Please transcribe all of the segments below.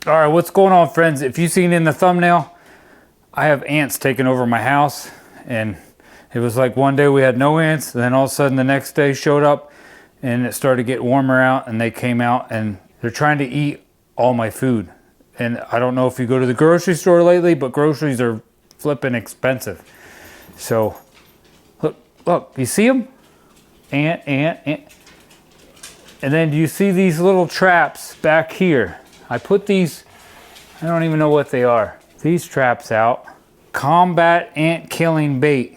All right, what's going on, friends? If you've seen in the thumbnail, I have ants taking over my house, and it was like one day we had no ants, and then all of a sudden the next day showed up and it started to get warmer out, and they came out and they're trying to eat all my food. And I don't know if you go to the grocery store lately, but groceries are flipping expensive. So look, you see them? Ant. And then do you see these little traps back here? I put these, I don't even know what they are. These traps out. Combat ant killing bait.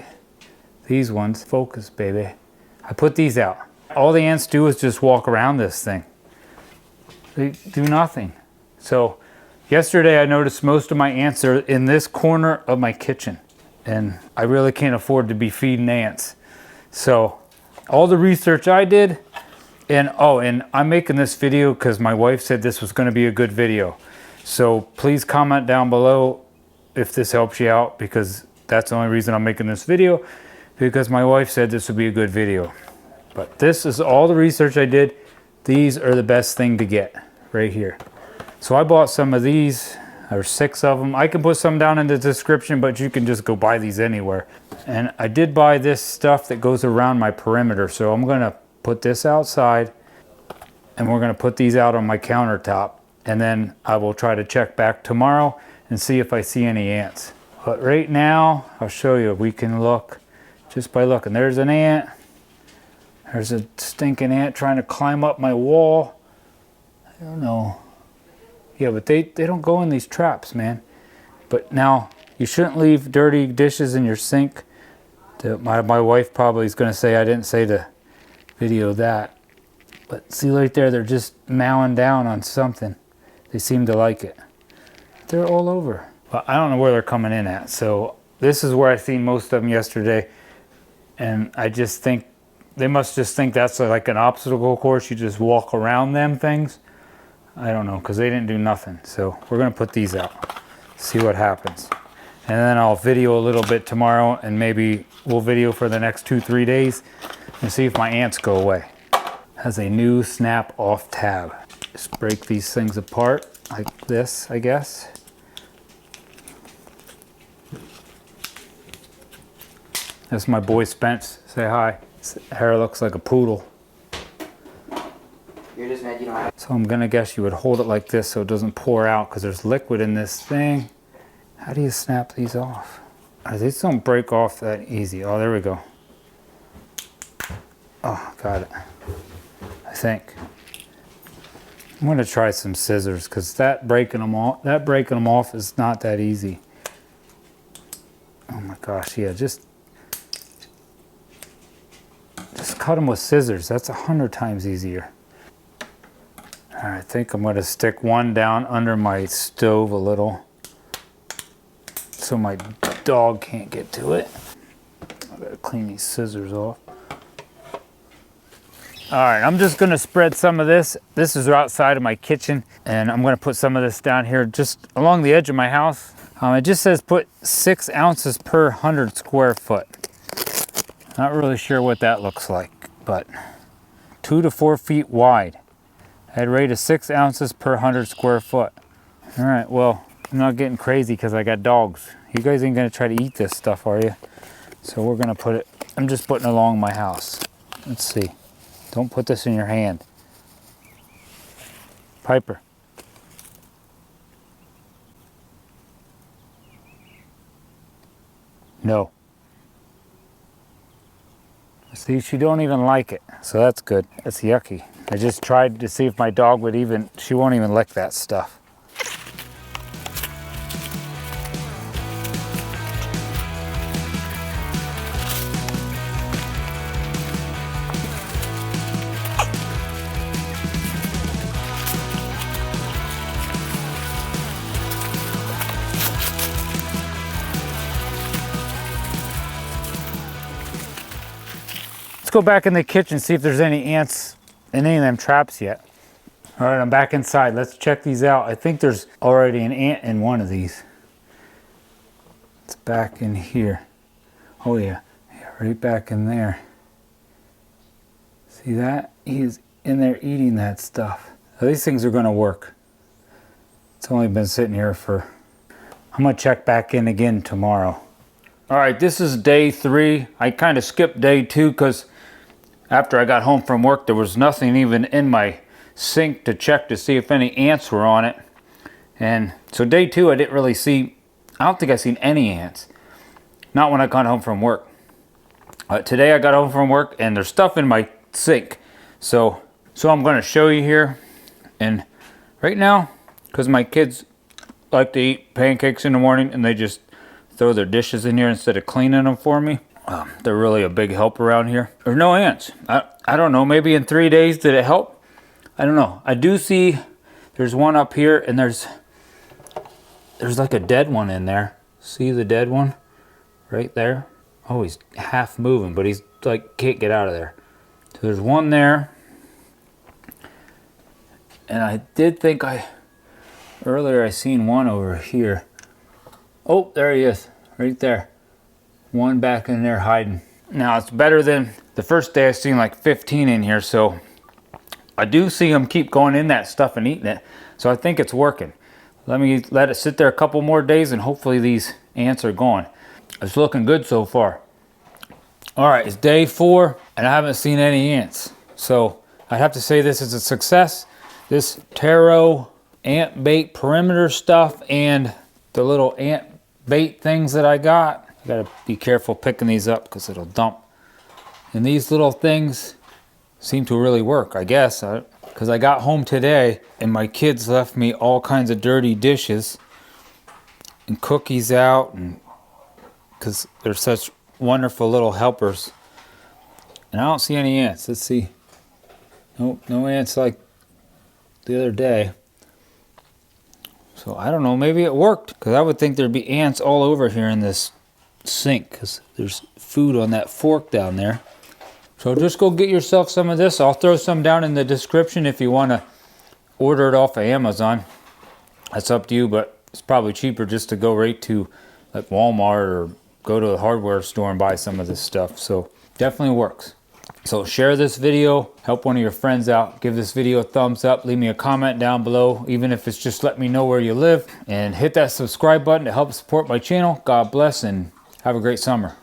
These ones, focus baby. I put these out. All the ants do is just walk around this thing. They do nothing. So yesterday I noticed most of my ants are in this corner of my kitchen. And I really can't afford to be feeding ants. So all the research I did, and I'm making this video because my wife said this was going to be a good video. So please comment down below if this helps you out, because that's the only reason I'm making this video, because my wife said this would be a good video. But this is all the research I did. These are the best thing to get right here. So I bought some of these. There's 6 of them. I can put some down in the description, but you can just go buy these anywhere. And I did buy this stuff that goes around my perimeter. So I'm gonna put this outside, and we're gonna put these out on my countertop. And then I will try to check back tomorrow and see if I see any ants. But right now, I'll show you. We can look just by looking. There's an ant. There's a stinking ant trying to climb up my wall. I don't know. Yeah, but they don't go in these traps, man. But now, you shouldn't leave dirty dishes in your sink. My wife probably is going to say I didn't say to video that. But see right there, they're just mowing down on something. They seem to like it. They're all over. But I don't know where they're coming in at. So this is where I seen most of them yesterday. And I just think, they must just think that's like an obstacle course. You just walk around them things. I don't know, because they didn't do nothing. So we're going to put these out, see what happens. And then I'll video a little bit tomorrow, and maybe we'll video for the next 2-3 days and see if my ants go away. Has a new snap off tab. Just break these things apart like this, I guess. That's my boy Spence. Say hi. His hair looks like a poodle. You're just mad you don't have. So I'm gonna guess you would hold it like this so it doesn't pour out, because there's liquid in this thing. How do you snap these off? These don't break off that easy. Oh, there we go. Oh, got it. I think. I'm gonna try some scissors, because that breaking them off is not that easy. Oh my gosh, yeah, just cut them with scissors. That's 100 times easier. All right, I think I'm gonna stick one down under my stove a little, so my dog can't get to it. I gotta clean these scissors off. All right, I'm just gonna spread some of this. This is outside of my kitchen, and I'm gonna put some of this down here just along the edge of my house. It just says put 6 ounces per 100 square foot. Not really sure what that looks like, but 2 to 4 feet wide. I'd rate of 6 ounces per 100 square foot. All right, well, I'm not getting crazy because I got dogs. You guys ain't gonna try to eat this stuff, are you? So we're gonna put it, I'm just putting it along my house. Let's see. Don't put this in your hand. Piper. No. See, she don't even like it, so that's good. That's yucky. I just tried to see if my dog would even, she won't even lick that stuff. Let's go back in the kitchen, see if there's any ants in any of them traps yet. All right, I'm back inside. Let's check these out. I think there's already an ant in one of these. It's back in here. Oh yeah, right back in there. See that? He's in there eating that stuff. So these things are gonna work. It's only been sitting here for, I'm gonna check back in again tomorrow. All right, this is day 3. I kind of skipped day 2 because after I got home from work, there was nothing even in my sink to check to see if any ants were on it. And so day 2, I didn't really see, I don't think I seen any ants. Not when I got home from work. Today I got home from work and there's stuff in my sink. So I'm gonna show you here. And right now, because my kids like to eat pancakes in the morning and they just throw their dishes in here instead of cleaning them for me. They're really a big help around here. There's no ants. I don't know, maybe in 3 days did it help? I don't know. I do see there's one up here and there's like a dead one in there. See the dead one right there? Oh, he's half moving, but he's like can't get out of there. So there's one there. And I did think earlier I seen one over here. Oh, there he is, right there. One back in there hiding. Now it's better than the first day I seen like 15 in here, so I do see them keep going in that stuff and eating it. So I think it's working. Let me let it sit there a couple more days and hopefully these ants are gone. It's looking good so far. All right, it's day 4 and I haven't seen any ants. So I have to say this is a success. This Terro ant bait perimeter stuff and the little ant bait things that I got. I gotta be careful picking these up because it'll dump. And these little things seem to really work, I guess. Because I got home today and my kids left me all kinds of dirty dishes and cookies out, and because they're such wonderful little helpers. And I don't see any ants. Let's see. Nope, no ants like the other day. So I don't know, maybe it worked, because I would think there'd be ants all over here in this sink because there's food on that fork down there. So just go get yourself some of this. I'll throw some down in the description if you want to order it off of Amazon. That's up to you, but it's probably cheaper just to go right to like Walmart or go to a hardware store and buy some of this stuff. So definitely works. So share this video, help one of your friends out, give this video a thumbs up, leave me a comment down below, even if it's just let me know where you live, and hit that subscribe button to help support my channel. God bless and have a great summer.